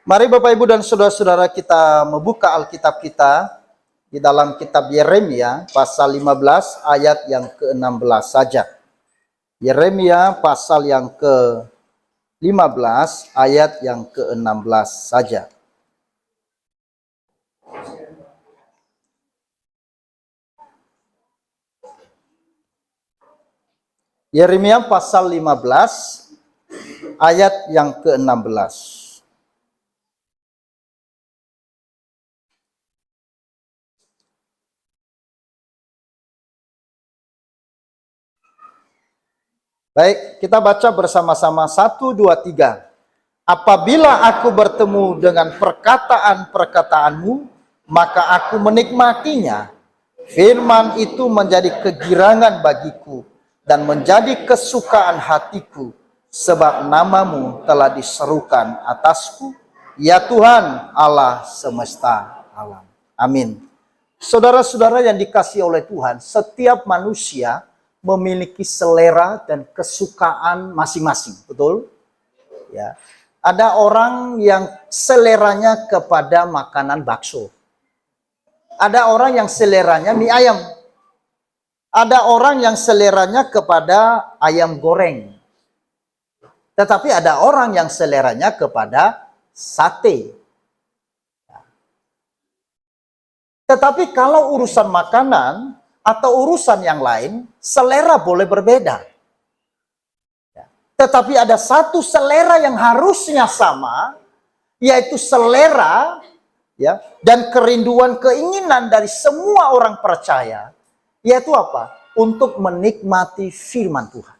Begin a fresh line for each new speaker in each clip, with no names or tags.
Mari Bapak Ibu dan Saudara-saudara kita membuka Alkitab kita di dalam kitab Yeremia pasal 15 ayat yang ke-16 saja. Yeremia pasal yang ke-15 ayat yang ke-16 saja. Yeremia pasal 15 ayat yang ke-16. Baik, kita baca bersama-sama 1, 2, 3. Apabila aku bertemu dengan perkataan-perkataanmu, maka aku menikmatinya. Firman itu menjadi kegirangan bagiku dan menjadi kesukaan hatiku, sebab namamu telah diserukan atasku, ya Tuhan Allah semesta alam. Amin. Saudara-saudara yang dikasihi oleh Tuhan, setiap manusia memiliki selera dan kesukaan masing-masing, betul? Ya. Ada orang yang seleranya kepada makanan bakso. Ada orang yang seleranya mie ayam. Ada orang yang seleranya kepada ayam goreng. Tetapi ada orang yang seleranya kepada sate. Tetapi kalau urusan makanan atau urusan yang lain, selera boleh berbeda. Tetapi ada satu selera yang harusnya sama, yaitu selera dan kerinduan keinginan dari semua orang percaya, yaitu apa? Untuk menikmati firman Tuhan.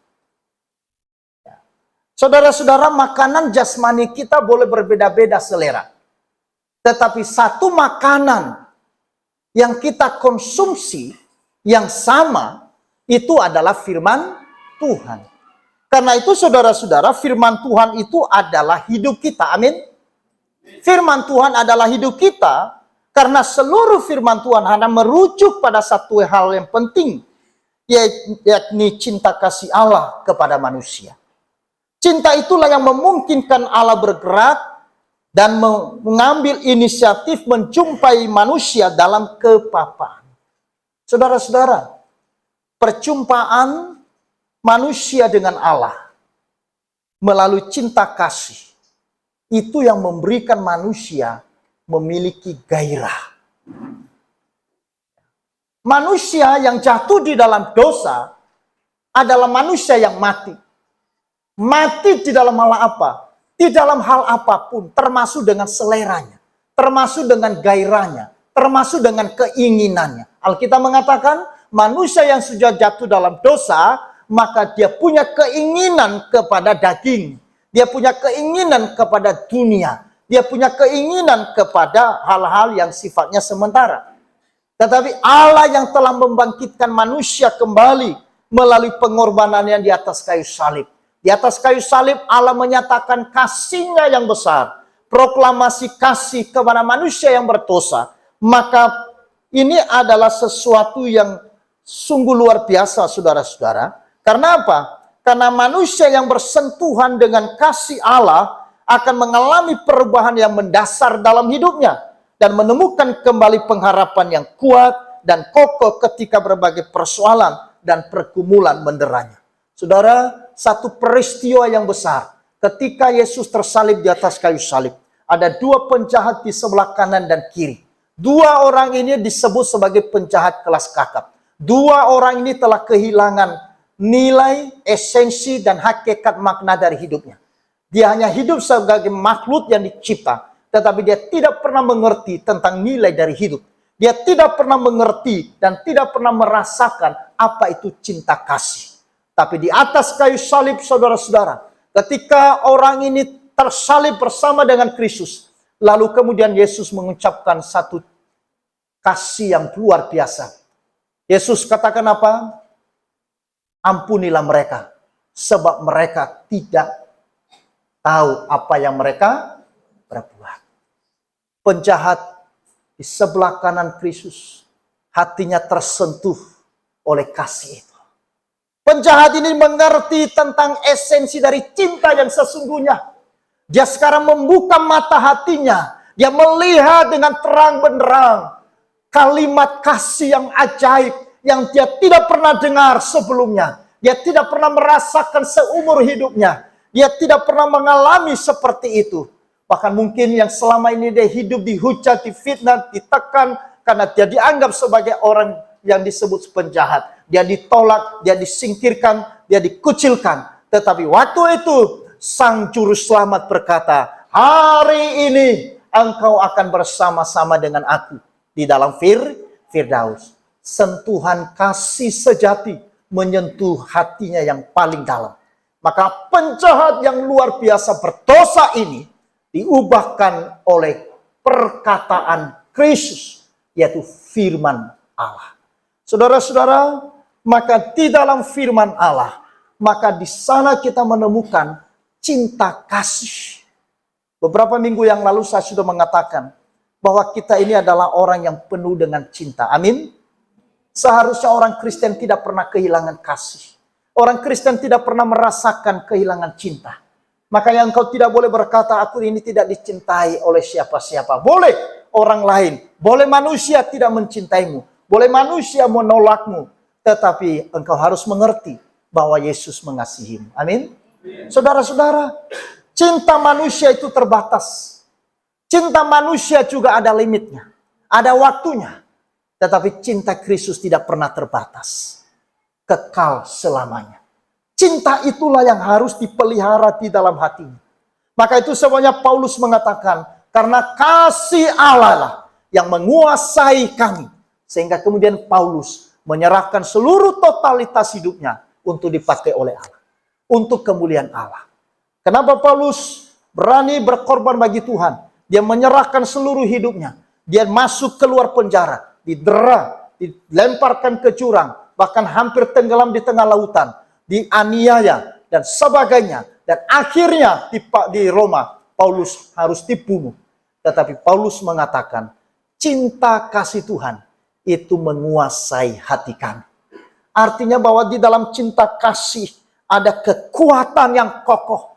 Saudara-saudara, makanan jasmani kita boleh berbeda-beda selera. Tetapi satu makanan yang kita konsumsi yang sama itu adalah firman Tuhan. Karena itu saudara-saudara, firman Tuhan itu adalah hidup kita. Amin. Firman Tuhan adalah hidup kita karena seluruh firman Tuhan hanya merujuk pada satu hal yang penting, yakni cinta kasih Allah kepada manusia. Cinta itulah yang memungkinkan Allah bergerak dan mengambil inisiatif menjumpai manusia dalam kepapaan. Saudara-saudara, perjumpaan manusia dengan Allah melalui cinta kasih itu yang memberikan manusia memiliki gairah. Manusia yang jatuh di dalam dosa adalah manusia yang mati. Mati di dalam hal apa? Di dalam hal apapun, termasuk dengan seleranya, termasuk dengan gairahnya, termasuk dengan keinginannya. Alkitab mengatakan, manusia yang sudah jatuh dalam dosa, maka dia punya keinginan kepada daging. Dia punya keinginan kepada dunia. Dia punya keinginan kepada hal-hal yang sifatnya sementara. Tetapi Allah yang telah membangkitkan manusia kembali melalui pengorbanannya di atas kayu salib. Di atas kayu salib Allah menyatakan kasih-Nya yang besar. Proklamasi kasih kepada manusia yang berdosa. Maka ini adalah sesuatu yang sungguh luar biasa, saudara-saudara. Karena apa? Karena manusia yang bersentuhan dengan kasih Allah akan mengalami perubahan yang mendasar dalam hidupnya. Dan menemukan kembali pengharapan yang kuat dan kokoh ketika berbagai persoalan dan pergumulan menderanya. Saudara, satu peristiwa yang besar. Ketika Yesus tersalib di atas kayu salib. Ada dua penjahat di sebelah kanan dan kiri. Dua orang ini disebut sebagai penjahat kelas kakap. Dua orang ini telah kehilangan nilai, esensi, dan hakikat makna dari hidupnya. Dia hanya hidup sebagai makhluk yang dicipta, tetapi dia tidak pernah mengerti tentang nilai dari hidup. Dia tidak pernah mengerti dan tidak pernah merasakan apa itu cinta kasih. Tapi di atas kayu salib, saudara-saudara, ketika orang ini tersalib bersama dengan Kristus, lalu kemudian Yesus mengucapkan satu kasih yang luar biasa. Yesus katakan apa? Ampunilah mereka, sebab mereka tidak tahu apa yang mereka berbuat. Penjahat di sebelah kanan Kristus, hatinya tersentuh oleh kasih itu. Penjahat ini mengerti tentang esensi dari cinta yang sesungguhnya. Dia sekarang membuka mata hatinya. Dia melihat dengan terang benderang kalimat kasih yang ajaib yang dia tidak pernah dengar sebelumnya. Dia tidak pernah merasakan seumur hidupnya. Dia tidak pernah mengalami seperti itu. Bahkan mungkin yang selama ini dia hidup dihujat, difitnah, ditekan karena dia dianggap sebagai orang yang disebut penjahat. Dia ditolak, dia disingkirkan, dia dikucilkan. Tetapi waktu itu Sang Juru Selamat berkata, hari ini engkau akan bersama-sama dengan aku di dalam Firdaus. Sentuhan kasih sejati menyentuh hatinya yang paling dalam. Maka penjahat yang luar biasa berdosa ini diubahkan oleh perkataan Kristus, yaitu firman Allah. Saudara-saudara, maka di dalam firman Allah, maka di sana kita menemukan cinta kasih. Beberapa minggu yang lalu saya sudah mengatakan bahwa kita ini adalah orang yang penuh dengan cinta. Amin. Seharusnya orang Kristen tidak pernah kehilangan kasih. Orang Kristen tidak pernah merasakan kehilangan cinta. Makanya engkau tidak boleh berkata, aku ini tidak dicintai oleh siapa-siapa. Boleh orang lain, boleh manusia tidak mencintaimu, boleh manusia menolakmu. Tetapi engkau harus mengerti bahwa Yesus mengasihimu. Amin. Saudara-saudara, cinta manusia itu terbatas. Cinta manusia juga ada limitnya, ada waktunya. Tetapi cinta Kristus tidak pernah terbatas, kekal selamanya. Cinta itulah yang harus dipelihara di dalam hatimu. Maka itu semuanya Paulus mengatakan, karena kasih Allah lah yang menguasai kami. Sehingga kemudian Paulus menyerahkan seluruh totalitas hidupnya untuk dipakai oleh Allah, untuk kemuliaan Allah. Kenapa Paulus berani berkorban bagi Tuhan? Dia menyerahkan seluruh hidupnya. Dia masuk keluar penjara, didera, dilemparkan ke jurang, bahkan hampir tenggelam di tengah lautan, dianiaya dan sebagainya. Dan akhirnya di Roma, Paulus harus dibunuh. Tetapi Paulus mengatakan, cinta kasih Tuhan itu menguasai hati kami. Artinya bahwa di dalam cinta kasih ada kekuatan yang kokoh,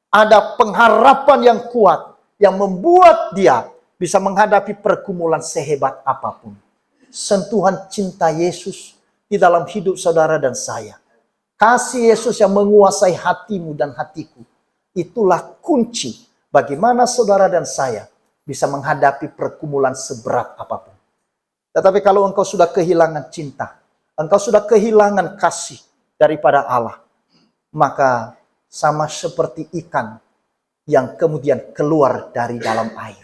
ada pengharapan yang kuat, yang membuat dia bisa menghadapi pergumulan sehebat apapun. Sentuhan cinta Yesus di dalam hidup saudara dan saya. Kasih Yesus yang menguasai hatimu dan hatiku. Itulah kunci bagaimana saudara dan saya bisa menghadapi pergumulan seberat apapun. Tetapi kalau engkau sudah kehilangan cinta, engkau sudah kehilangan kasih daripada Allah, maka sama seperti ikan yang kemudian keluar dari dalam air.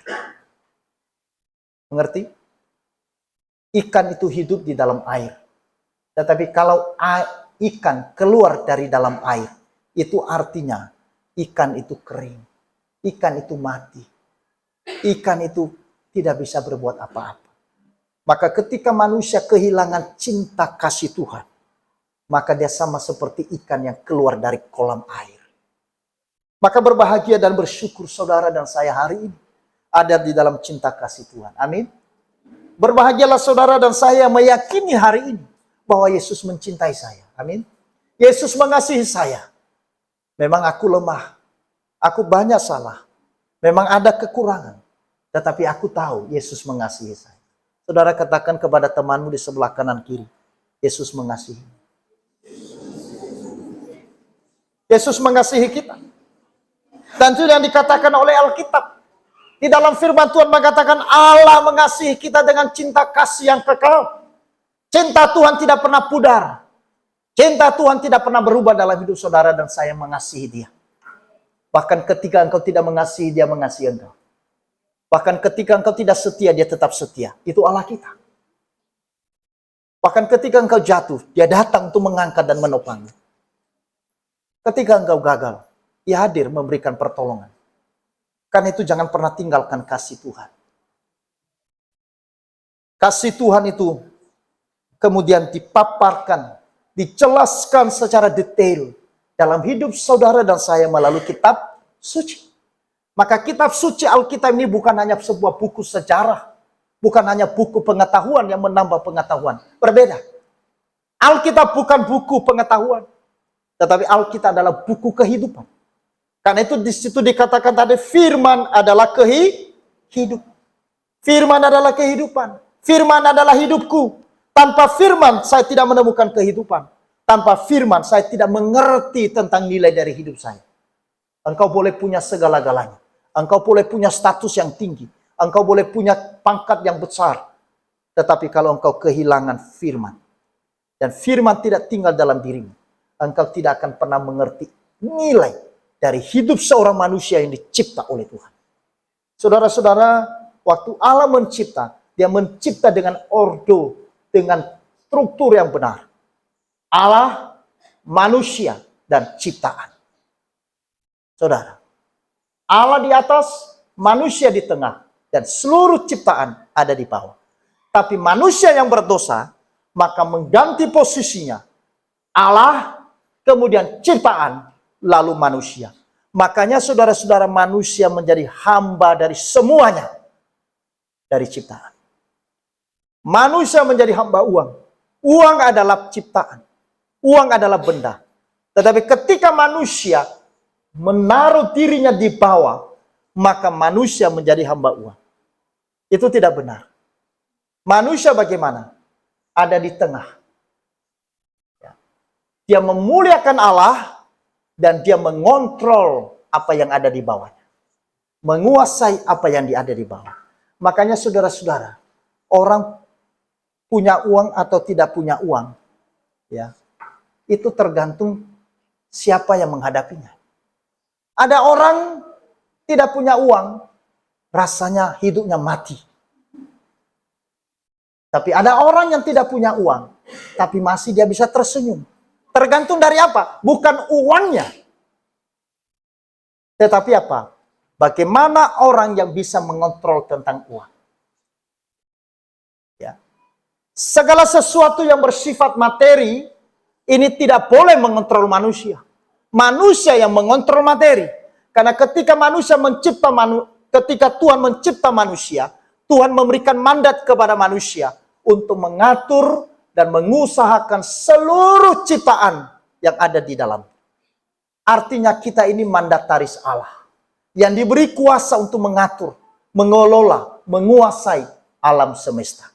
Mengerti? Ikan itu hidup di dalam air. Tetapi kalau ikan keluar dari dalam air, itu artinya ikan itu kering. Ikan itu mati. Ikan itu tidak bisa berbuat apa-apa. Maka ketika manusia kehilangan cinta kasih Tuhan, maka dia sama seperti ikan yang keluar dari kolam air. Maka berbahagia dan bersyukur saudara dan saya hari ini ada di dalam cinta kasih Tuhan. Amin. Berbahagialah saudara dan saya meyakini hari ini bahwa Yesus mencintai saya. Amin. Yesus mengasihi saya. Memang aku lemah. Aku banyak salah. Memang ada kekurangan. Tetapi aku tahu Yesus mengasihi saya. Saudara katakan kepada temanmu di sebelah kanan kiri, Yesus mengasihi. Yesus mengasihi kita. Dan itu yang dikatakan oleh Alkitab. Di dalam firman Tuhan mengatakan Allah mengasihi kita dengan cinta kasih yang kekal. Cinta Tuhan tidak pernah pudar. Cinta Tuhan tidak pernah berubah dalam hidup saudara dan saya mengasihi dia. Bahkan ketika engkau tidak mengasihi, dia mengasihi engkau. Bahkan ketika engkau tidak setia, dia tetap setia. Itu Allah kita. Bahkan ketika engkau jatuh, dia datang untuk mengangkat dan menopang. Ketika engkau gagal, dia hadir memberikan pertolongan. Karena itu jangan pernah tinggalkan kasih Tuhan. Kasih Tuhan itu kemudian dipaparkan, dijelaskan secara detail dalam hidup saudara dan saya melalui kitab suci. Maka kitab suci Alkitab ini bukan hanya sebuah buku sejarah, bukan hanya buku pengetahuan yang menambah pengetahuan. Berbeda. Alkitab bukan buku pengetahuan, tetapi Alkitab adalah buku kehidupan. Karena itu di situ dikatakan tadi firman adalah hidup. Firman adalah kehidupan. Firman adalah hidupku. Tanpa firman saya tidak menemukan kehidupan. Tanpa firman saya tidak mengerti tentang nilai dari hidup saya. Engkau boleh punya segala-galanya. Engkau boleh punya status yang tinggi. Engkau boleh punya pangkat yang besar. Tetapi kalau engkau kehilangan firman. Dan firman tidak tinggal dalam dirimu. Engkau tidak akan pernah mengerti nilai dari hidup seorang manusia yang dicipta oleh Tuhan. Saudara-saudara, waktu Allah mencipta, dia mencipta dengan ordo, dengan struktur yang benar. Allah, manusia, dan ciptaan. Saudara, Allah di atas, manusia di tengah, dan seluruh ciptaan ada di bawah. Tapi manusia yang berdosa, maka mengganti posisinya. Allah, kemudian ciptaan, lalu manusia. Makanya saudara-saudara, manusia menjadi hamba dari semuanya. Dari ciptaan. Manusia menjadi hamba uang. Uang adalah ciptaan. Uang adalah benda. Tetapi ketika manusia menaruh dirinya di bawah, maka manusia menjadi hamba uang. Itu tidak benar. Manusia bagaimana? Ada di tengah. Dia memuliakan Allah dan dia mengontrol apa yang ada di bawahnya. Menguasai apa yang ada di bawah. Makanya saudara-saudara, orang punya uang atau tidak punya uang, ya, itu tergantung siapa yang menghadapinya. Ada orang tidak punya uang, rasanya hidupnya mati. Tapi ada orang yang tidak punya uang, tapi masih dia bisa tersenyum. Tergantung dari apa? Bukan uangnya. Tetapi apa? Bagaimana orang yang bisa mengontrol tentang uang? Ya. Segala sesuatu yang bersifat materi, ini tidak boleh mengontrol manusia. Manusia yang mengontrol materi. Karena ketika ketika Tuhan mencipta manusia, Tuhan memberikan mandat kepada manusia untuk mengatur dan mengusahakan seluruh ciptaan yang ada di dalam. Artinya kita ini mandataris Allah. Yang diberi kuasa untuk mengatur, mengelola, menguasai alam semesta.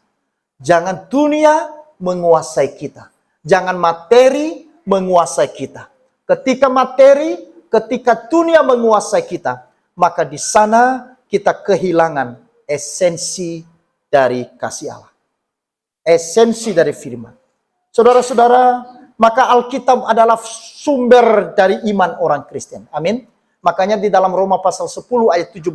Jangan dunia menguasai kita. Jangan materi menguasai kita. Ketika dunia menguasai kita, maka di sana kita kehilangan esensi dari kasih Allah. Esensi dari firman. Saudara-saudara, maka Alkitab adalah sumber dari iman orang Kristen. Amin. Makanya di dalam Roma pasal 10 ayat 17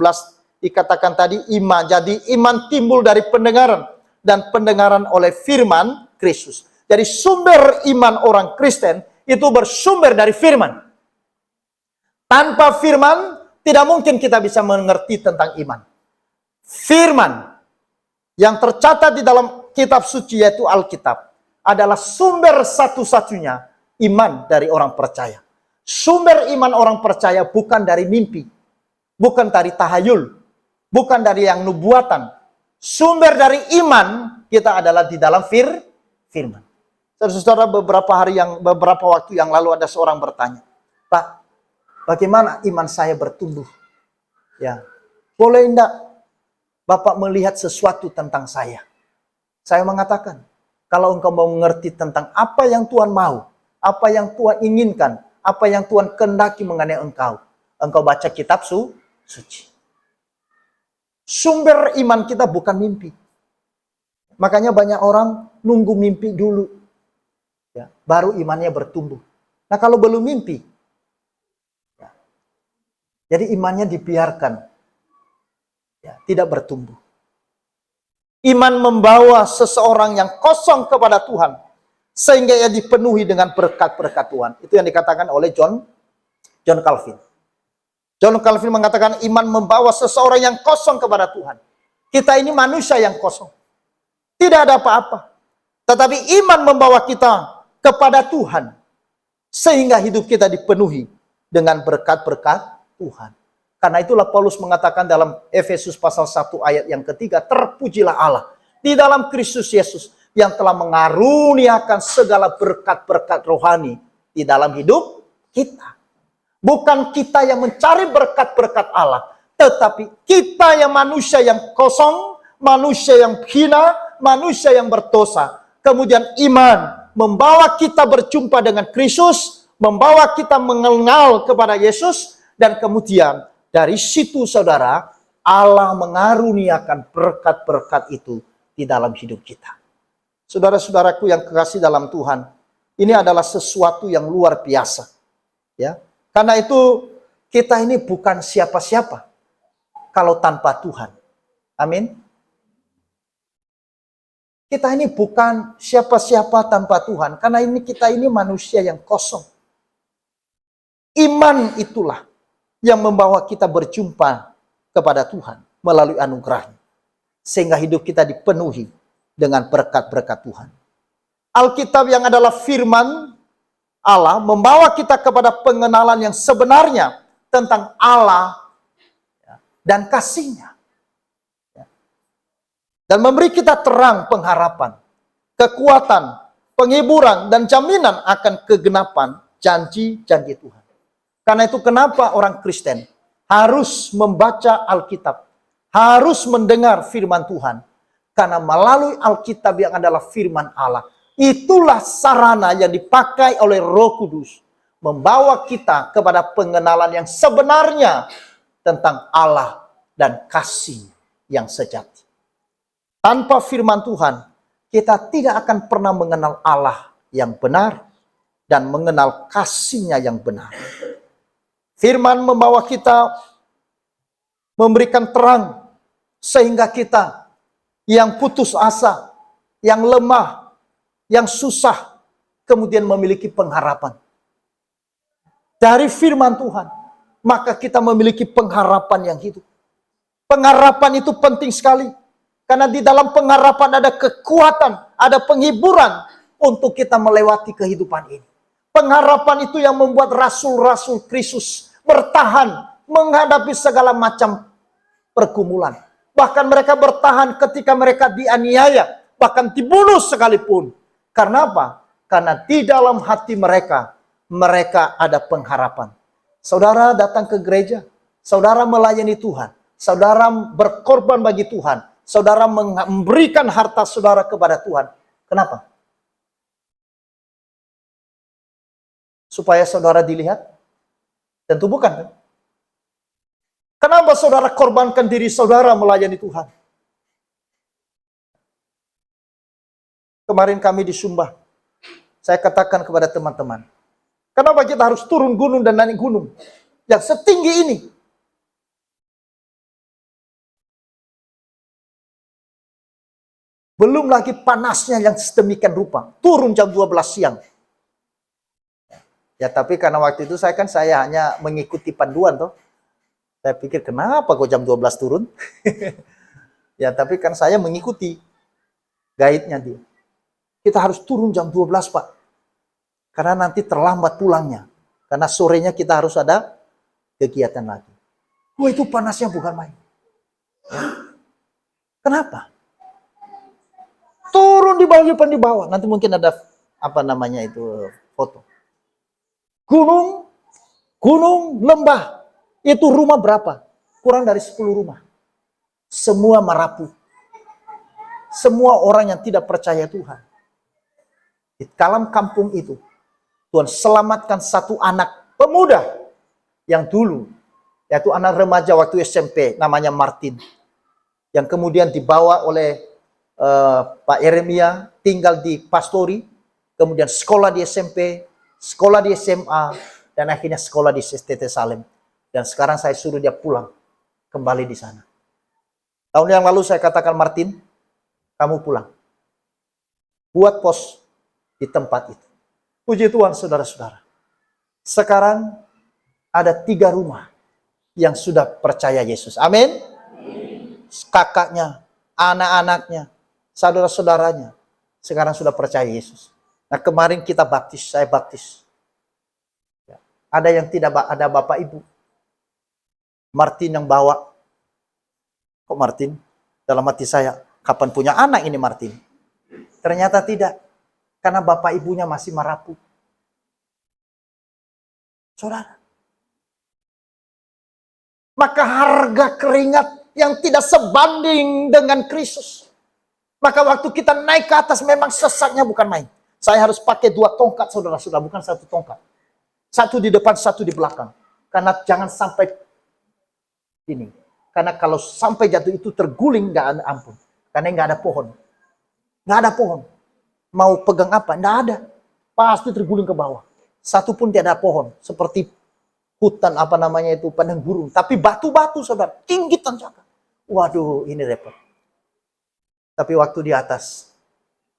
dikatakan tadi iman. Jadi iman timbul dari pendengaran dan pendengaran oleh firman Kristus. Jadi sumber iman orang Kristen itu bersumber dari firman. Tanpa firman tidak mungkin kita bisa mengerti tentang iman. Firman yang tercatat di dalam kitab suci yaitu Alkitab adalah sumber satu-satunya iman dari orang percaya. Sumber iman orang percaya bukan dari mimpi, bukan dari tahayul, bukan dari yang nubuatan. Sumber dari iman kita adalah di dalam firman. Saudara-saudara, beberapa waktu yang lalu ada seorang bertanya, "Pak, bagaimana iman saya bertumbuh? Ya, boleh enggak Bapak melihat sesuatu tentang saya?" Saya mengatakan, kalau engkau mau mengerti tentang apa yang Tuhan mau, apa yang Tuhan inginkan, apa yang Tuhan kehendaki mengenai engkau baca kitab suci. Sumber iman kita bukan mimpi. Makanya banyak orang nunggu mimpi dulu, ya, baru imannya bertumbuh. Nah kalau belum mimpi, ya, jadi imannya dibiarkan, ya, tidak bertumbuh. Iman membawa seseorang yang kosong kepada Tuhan, sehingga ia dipenuhi dengan berkat-berkat Tuhan. Itu yang dikatakan oleh John Calvin. John Calvin mengatakan iman membawa seseorang yang kosong kepada Tuhan. Kita ini manusia yang kosong. Tidak ada apa-apa. Tetapi iman membawa kita kepada Tuhan. Sehingga hidup kita dipenuhi dengan berkat-berkat Tuhan. Karena itulah Paulus mengatakan dalam Efesus pasal 1 ayat yang ketiga, terpujilah Allah di dalam Kristus Yesus yang telah mengaruniakan segala berkat-berkat rohani di dalam hidup kita. Bukan kita yang mencari berkat-berkat Allah, tetapi kita yang manusia yang kosong, manusia yang hina, manusia yang berdosa. Kemudian iman membawa kita berjumpa dengan Kristus, membawa kita mengenal kepada Yesus, dan kemudian dari situ saudara, Allah mengaruniakan berkat-berkat itu di dalam hidup kita. Saudara-saudaraku yang kekasih dalam Tuhan, ini adalah sesuatu yang luar biasa. Ya, karena itu kita ini bukan siapa-siapa kalau tanpa Tuhan. Amin. Kita ini bukan siapa-siapa tanpa Tuhan, karena kita ini manusia yang kosong. Iman itulah yang membawa kita berjumpa kepada Tuhan melalui anugerah-Nya, sehingga hidup kita dipenuhi dengan berkat-berkat Tuhan. Alkitab yang adalah firman Allah membawa kita kepada pengenalan yang sebenarnya tentang Allah dan kasih-Nya. Dan memberi kita terang pengharapan, kekuatan, penghiburan, dan jaminan akan kegenapan janji-janji Tuhan. Karena itu kenapa orang Kristen harus membaca Alkitab, harus mendengar firman Tuhan. Karena melalui Alkitab yang adalah firman Allah, itulah sarana yang dipakai oleh Roh Kudus membawa kita kepada pengenalan yang sebenarnya tentang Allah dan kasih yang sejati. Tanpa firman Tuhan, kita tidak akan pernah mengenal Allah yang benar dan mengenal kasih-Nya yang benar. Firman membawa kita memberikan terang sehingga kita yang putus asa, yang lemah, yang susah, kemudian memiliki pengharapan. Dari firman Tuhan, maka kita memiliki pengharapan yang hidup. Pengharapan itu penting sekali. Karena di dalam pengharapan ada kekuatan, ada penghiburan untuk kita melewati kehidupan ini. Pengharapan itu yang membuat rasul-rasul Kristus bertahan menghadapi segala macam pergumulan. Bahkan mereka bertahan ketika mereka dianiaya, bahkan dibunuh sekalipun. Karena apa? Karena di dalam hati mereka, mereka ada pengharapan. Saudara datang ke gereja, saudara melayani Tuhan, saudara berkorban bagi Tuhan, saudara memberikan harta saudara kepada Tuhan. Kenapa? Supaya saudara dilihat? Tentu bukan, kan? Kenapa saudara korbankan diri saudara melayani Tuhan? Kemarin kami di Sumba, saya katakan kepada teman-teman, kenapa kita harus turun gunung dan naik gunung yang setinggi ini? Belum lagi panasnya yang sedemikian rupa, turun jam 12 siang. Ya tapi karena waktu itu saya hanya mengikuti panduan toh. Saya pikir kenapa kok jam 12 turun? Ya tapi kan saya mengikuti guide-nya dia. Kita harus turun jam 12 Pak. Karena nanti terlambat pulangnya. Karena sorenya kita harus ada kegiatan lagi. Wah itu panasnya bukan main. Ya. Kenapa? Turun di bawah. Nanti mungkin ada apa namanya itu foto. Gunung, lembah. Itu rumah berapa? Kurang dari 10 rumah. Semua merapuh. Semua orang yang tidak percaya Tuhan. Di dalam kampung itu, Tuhan selamatkan satu anak pemuda yang dulu, yaitu anak remaja waktu SMP, namanya Martin. Yang kemudian dibawa oleh Pak Yeremia, tinggal di Pastori, kemudian sekolah di SMP, sekolah di SMA, dan akhirnya sekolah di STT Salem. Dan sekarang saya suruh dia pulang, kembali di sana. Tahun yang lalu saya katakan, Martin, kamu pulang. Buat pos di tempat itu. Puji Tuhan saudara-saudara. Sekarang ada 3 rumah yang sudah percaya Yesus. Amin. Kakaknya, anak-anaknya, saudara-saudaranya sekarang sudah percaya Yesus. Nah kemarin kita baptis, saya baptis. Ada yang tidak ada bapak ibu. Martin yang bawa. Kok Martin? Dalam hati saya, kapan punya anak ini Martin? Ternyata tidak. Karena bapak ibunya masih merapuh. Saudara, Maka harga keringat yang tidak sebanding dengan Kristus. Maka waktu kita naik ke atas memang sesaknya bukan main. Saya harus pakai 2 tongkat, saudara-saudara, bukan 1 tongkat. 1 di depan, 1 di belakang. Karena jangan sampai ini. Karena kalau sampai jatuh itu terguling, nggak ada ampun. Karena nggak ada pohon. Nggak ada pohon. Mau pegang apa? Nggak ada. Pasti terguling ke bawah. 1 pun tidak ada pohon. Seperti hutan apa namanya itu, padang gurun. Tapi batu-batu, saudara. Tinggi tanjakan. Waduh, ini repot. Tapi waktu di atas,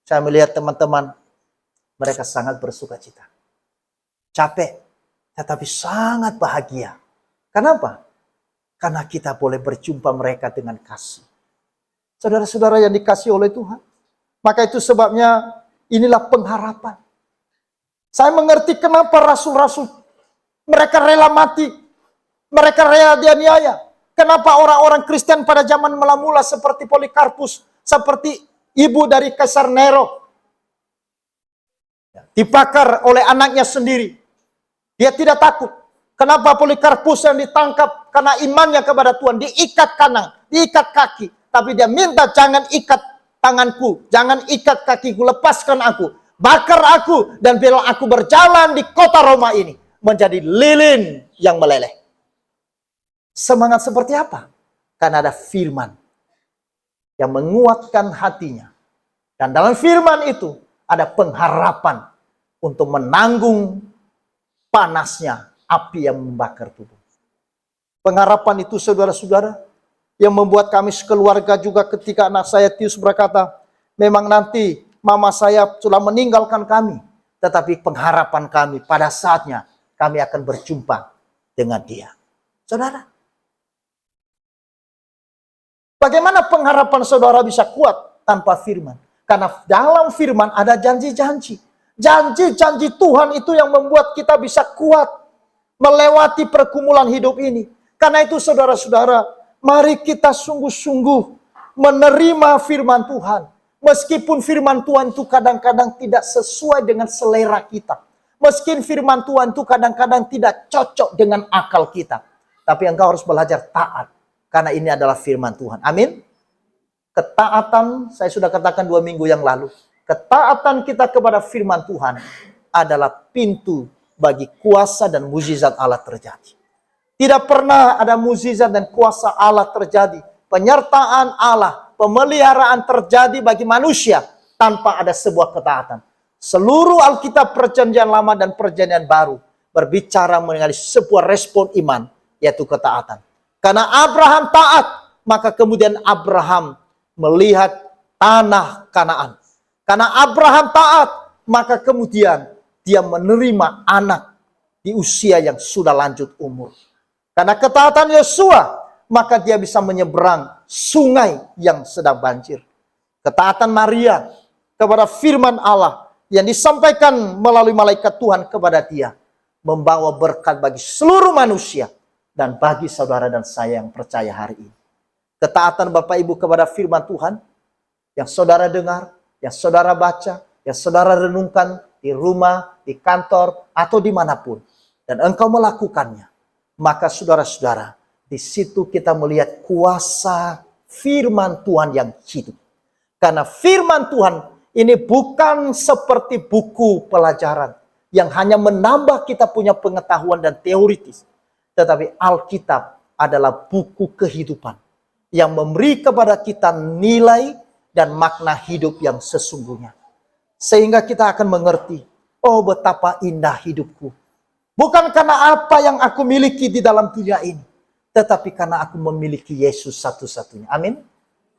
saya melihat teman-teman, mereka sangat bersuka cita. Capek, tetapi sangat bahagia. Kenapa? Karena kita boleh berjumpa mereka dengan kasih. Saudara-saudara yang dikasihi oleh Tuhan. Maka itu sebabnya inilah pengharapan. Saya mengerti kenapa rasul-rasul mereka rela mati. Mereka rela dianiaya. Kenapa orang-orang Kristen pada zaman mula-mula seperti Polikarpus, seperti ibu dari Kaisar Nero, dibakar oleh anaknya sendiri. Dia tidak takut. Kenapa Polikarpus yang ditangkap? Karena imannya kepada Tuhan. Diikat kanan, diikat kaki. Tapi dia minta, jangan ikat tanganku, jangan ikat kakiku, lepaskan aku. Bakar aku, dan biarlah aku berjalan di kota Roma ini. Menjadi lilin yang meleleh. Semangat seperti apa? Karena ada firman yang menguatkan hatinya. Dan dalam firman itu ada pengharapan untuk menanggung panasnya api yang membakar tubuh. Pengharapan itu, saudara-saudara, yang membuat kami sekeluarga juga ketika anak saya Tius berkata, memang nanti mama saya sudah meninggalkan kami, tetapi pengharapan kami pada saatnya kami akan berjumpa dengan dia. Saudara, bagaimana pengharapan saudara bisa kuat tanpa firman? Karena dalam firman ada janji-janji. Janji-janji Tuhan itu yang membuat kita bisa kuat melewati pergumulan hidup ini. Karena itu saudara-saudara, mari kita sungguh-sungguh menerima firman Tuhan. Meskipun firman Tuhan itu kadang-kadang tidak sesuai dengan selera kita. Meskipun firman Tuhan itu kadang-kadang tidak cocok dengan akal kita. Tapi engkau harus belajar taat. Karena ini adalah firman Tuhan. Amin. Ketaatan, saya sudah katakan 2 minggu yang lalu. Ketaatan kita kepada firman Tuhan adalah pintu bagi kuasa dan mukjizat Allah terjadi. Tidak pernah ada mukjizat dan kuasa Allah terjadi. Penyertaan Allah, pemeliharaan terjadi bagi manusia tanpa ada sebuah ketaatan. Seluruh Alkitab Perjanjian Lama dan Perjanjian Baru berbicara mengenai sebuah respon iman, yaitu ketaatan. Karena Abraham taat, maka kemudian Abraham melihat tanah Kanaan. Karena Abraham taat, maka kemudian dia menerima anak di usia yang sudah lanjut umur. Karena ketaatan Yosua, maka dia bisa menyeberang sungai yang sedang banjir. Ketaatan Maria kepada firman Allah yang disampaikan melalui malaikat Tuhan kepada dia, membawa berkat bagi seluruh manusia dan bagi saudara dan saya yang percaya hari ini. Ketaatan Bapak Ibu kepada firman Tuhan yang saudara dengar, yang saudara baca, yang saudara renungkan di rumah, di kantor, atau dimanapun. Dan engkau melakukannya. Maka saudara-saudara, di situ kita melihat kuasa firman Tuhan yang hidup. Karena firman Tuhan ini bukan seperti buku pelajaran yang hanya menambah kita punya pengetahuan dan teoritis. Tetapi Alkitab adalah buku kehidupan yang memberi kepada kita nilai dan makna hidup yang sesungguhnya. Sehingga kita akan mengerti, oh betapa indah hidupku. Bukan karena apa yang aku miliki di dalam dunia ini, tetapi karena aku memiliki Yesus satu-satunya. Amin.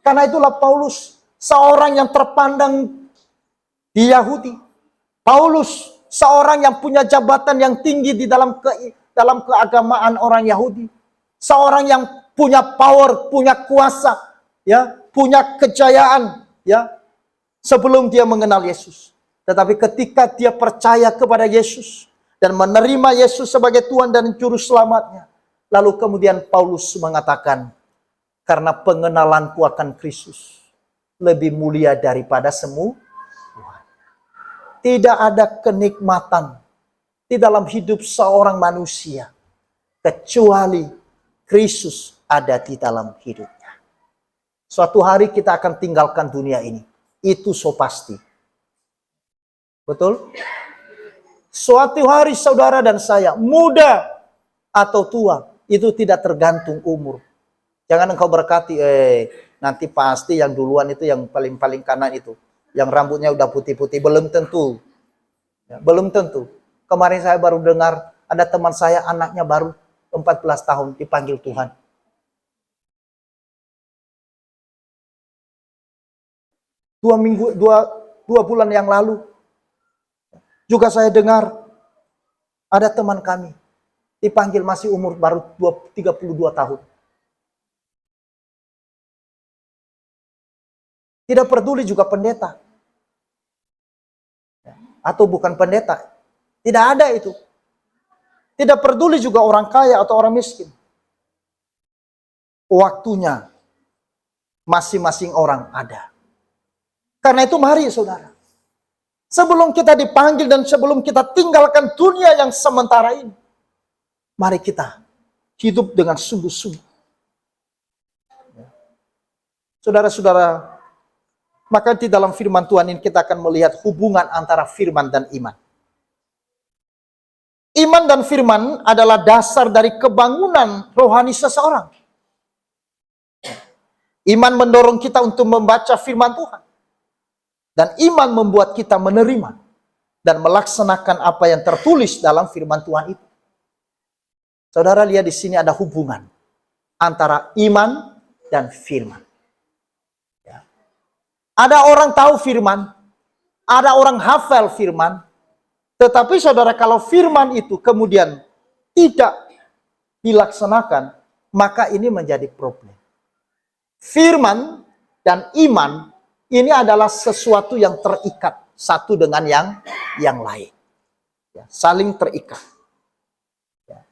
Karena itulah Paulus, seorang yang terpandang di Yahudi. Paulus, seorang yang punya jabatan yang tinggi di dalam keagamaan orang Yahudi. Seorang yang punya power, punya kuasa, ya, punya kejayaan, ya, sebelum dia mengenal Yesus. Tetapi ketika dia percaya kepada Yesus dan menerima Yesus sebagai Tuhan dan Juru Selamatnya, lalu kemudian Paulus mengatakan, karena pengenalanku akan Kristus lebih mulia daripada semua. Tidak ada kenikmatan di dalam hidup seorang manusia kecuali Kristus ada di dalam hidupnya. Suatu hari kita akan tinggalkan dunia ini. Itu so pasti. Betul? Suatu hari saudara dan saya, muda atau tua, itu tidak tergantung umur. Jangan engkau berkati, nanti pasti yang duluan itu yang paling kanan itu. Yang rambutnya udah putih-putih. Belum tentu. Ya, belum tentu. Kemarin saya baru dengar, ada teman saya anaknya baru 14 tahun dipanggil Tuhan. Dua bulan yang lalu, juga saya dengar, ada teman kami, dipanggil masih umur baru 32 tahun. Tidak peduli juga pendeta. Atau bukan pendeta. Tidak ada itu. Tidak peduli juga orang kaya atau orang miskin. Waktunya masing-masing orang ada. Karena itu mari saudara. Sebelum kita dipanggil dan sebelum kita tinggalkan dunia yang sementara ini. Mari kita hidup dengan sungguh-sungguh. Saudara-saudara, maka di dalam firman Tuhan ini kita akan melihat hubungan antara firman dan iman. Iman dan firman adalah dasar dari kebangunan rohani seseorang. Iman mendorong kita untuk membaca firman Tuhan. Dan iman membuat kita menerima dan melaksanakan apa yang tertulis dalam firman Tuhan itu. Saudara lihat di sini ada hubungan antara iman dan firman. Ya. Ada orang tahu firman, ada orang hafal firman, tetapi saudara kalau firman itu kemudian tidak dilaksanakan, maka ini menjadi problem. Firman dan iman ini adalah sesuatu yang terikat satu dengan yang lain. Ya, saling terikat. Ya.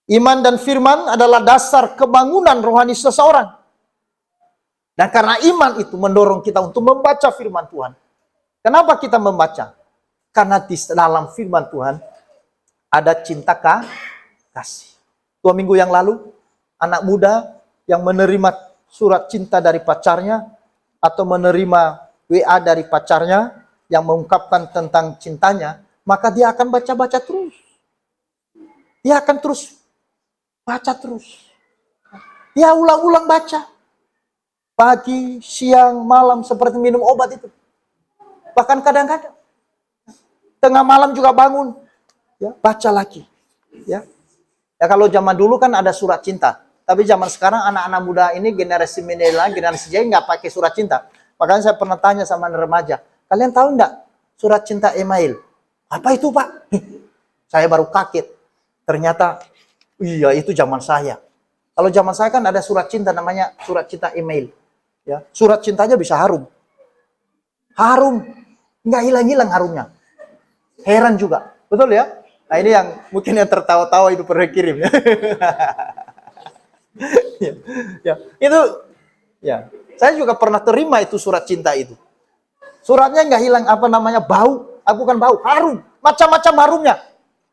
Iman dan firman adalah dasar kebangunan rohani seseorang. Dan karena iman itu mendorong kita untuk membaca firman Tuhan. Kenapa kita membaca? Karena di dalam firman Tuhan ada cinta kasih. 2 minggu yang lalu, anak muda yang menerima surat cinta dari pacarnya, atau menerima WA dari pacarnya yang mengungkapkan tentang cintanya, maka dia akan baca-baca terus. Dia akan terus baca terus. Dia ulang-ulang baca. Pagi, siang, malam, seperti minum obat itu. Bahkan kadang-kadang tengah malam juga bangun, ya, baca lagi. Ya, kalau zaman dulu kan ada surat cinta. Tapi zaman sekarang anak-anak muda ini generasi milenial, generasi Z nggak pakai surat cinta. Makanya saya pernah tanya sama remaja, kalian tahu nggak surat cinta email? Apa itu Pak? Saya baru kaget. Ternyata, iya itu zaman saya. Kalau zaman saya kan ada surat cinta namanya surat cinta email. Ya, surat cintanya bisa harum. Harum, nggak hilang-hilang harumnya. Heran juga, betul ya? Nah ini yang mungkin yang tertawa-tawa itu pernah kirim ya. Ya, itu ya. Saya juga pernah terima itu surat cinta itu. Suratnya nggak hilang apa namanya bau, bukan bau, harum, macam-macam harumnya.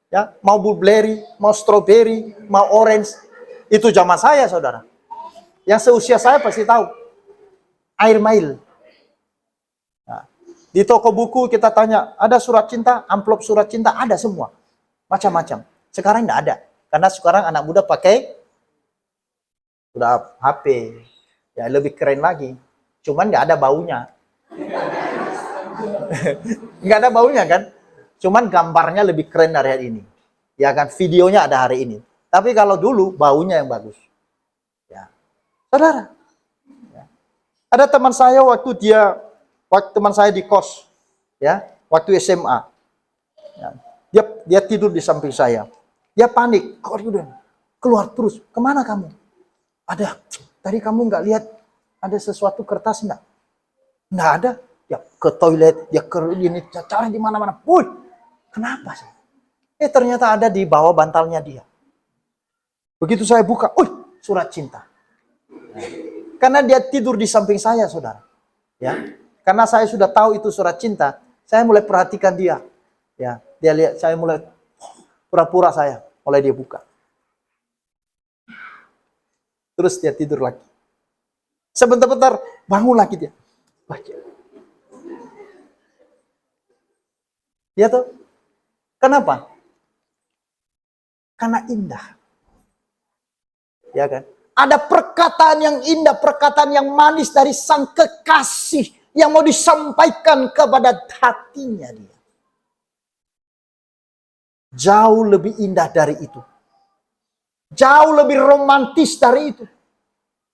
Ya, mau blueberry, mau strawberry, mau orange. Itu zaman saya, saudara. Yang seusia saya pasti tahu. Air mail. Nah, di toko buku kita tanya, ada surat cinta, amplop surat cinta, ada semua. Macam-macam. Sekarang nggak ada. Karena sekarang anak muda pakai udah HP, ya lebih keren lagi. Cuman nggak ada baunya. Nggak ada baunya kan? Cuman gambarnya lebih keren dari hari ini. Ya kan, videonya ada hari ini. Tapi kalau dulu baunya yang bagus. Ya, saudara. Ya. Ada teman saya waktu teman saya di kos, ya, waktu SMA. Ya, dia tidur di samping saya. Dia panik, keluar terus. Kemana kamu? Ada, tadi kamu nggak lihat ada sesuatu kertas nggak? Nggak ada. Ya ke toilet, ya ke ini, cari di mana-mana. Woi, kenapa sih? Ternyata ada di bawah bantalnya dia. Begitu saya buka, surat cinta. Karena dia tidur di samping saya, saudara. Ya, karena saya sudah tahu itu surat cinta, saya mulai perhatikan dia. Ya, dia lihat, saya mulai pura-pura saya, mulai dia buka. Terus dia tidur lagi. Sebentar-bentar bangun lagi dia. Baca. Ya toh? Kenapa? Karena indah. Ya kan? Ada perkataan yang indah, perkataan yang manis dari sang kekasih yang mau disampaikan kepada hatinya dia. Jauh lebih indah dari itu. Jauh lebih romantis dari itu.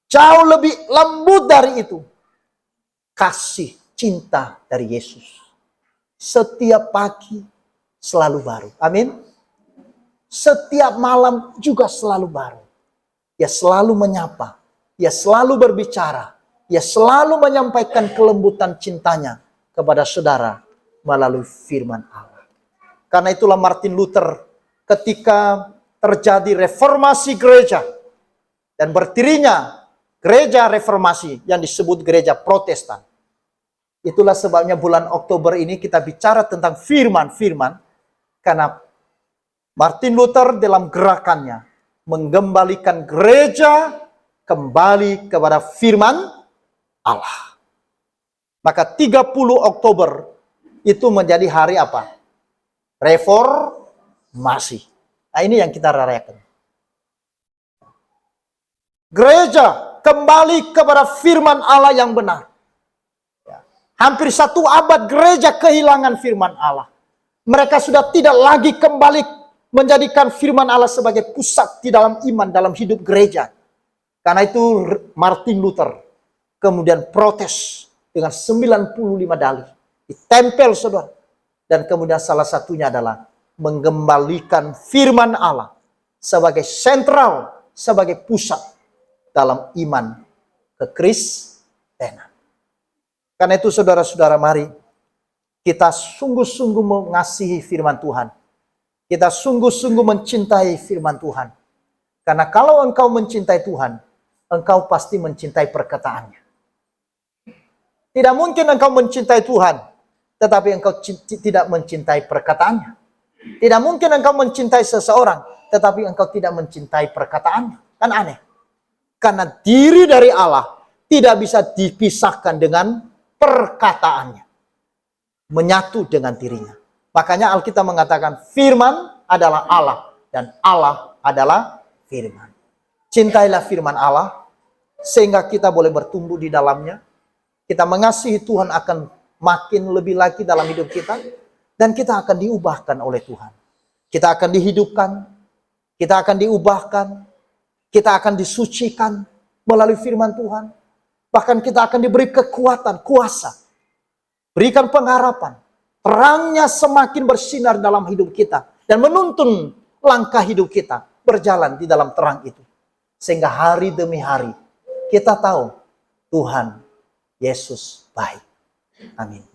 Jauh lebih lembut dari itu. Kasih cinta dari Yesus. Setiap pagi selalu baru. Amin. Setiap malam juga selalu baru. Dia selalu menyapa. Dia selalu berbicara. Dia selalu menyampaikan kelembutan cintanya kepada saudara melalui firman Allah. Karena itulah Martin Luther ketika terjadi reformasi gereja dan berdirinya gereja reformasi yang disebut gereja Protestan. Itulah sebabnya bulan Oktober ini kita bicara tentang firman-firman, karena Martin Luther dalam gerakannya menggembalikan gereja kembali kepada firman Allah. Maka 30 Oktober itu menjadi hari apa? Reformasi. Nah, ini yang kita rayakan. Gereja kembali kepada firman Allah yang benar. Hampir 1 abad gereja kehilangan firman Allah. Mereka sudah tidak lagi kembali menjadikan firman Allah sebagai pusat di dalam iman, dalam hidup gereja. Karena itu Martin Luther kemudian protes dengan 95 dalih. Ditempel saudara. Dan kemudian salah satunya adalah menggembalikan firman Allah sebagai sentral, sebagai pusat dalam iman kekristenan. Karena itu saudara-saudara, mari kita sungguh-sungguh mengasihi firman Tuhan. Kita sungguh-sungguh mencintai firman Tuhan. Karena kalau engkau mencintai Tuhan, engkau pasti mencintai perkataannya. Tidak mungkin engkau mencintai Tuhan, tetapi engkau tidak mencintai perkataannya. Tidak mungkin engkau mencintai seseorang, tetapi engkau tidak mencintai perkataannya. Kan aneh. Karena diri dari Allah tidak bisa dipisahkan dengan perkataannya. Menyatu dengan dirinya. Makanya Alkitab mengatakan firman adalah Allah dan Allah adalah firman. Cintailah firman Allah sehingga kita boleh bertumbuh di dalamnya. Kita mengasihi Tuhan akan makin lebih lagi dalam hidup kita dan kita akan diubahkan oleh Tuhan. Kita akan dihidupkan, kita akan diubahkan, kita akan disucikan melalui firman Tuhan. Bahkan kita akan diberi kekuatan, kuasa. Berikan pengharapan. Terangnya semakin bersinar dalam hidup kita. Dan menuntun langkah hidup kita berjalan di dalam terang itu. Sehingga hari demi hari kita tahu Tuhan Yesus baik. Amin.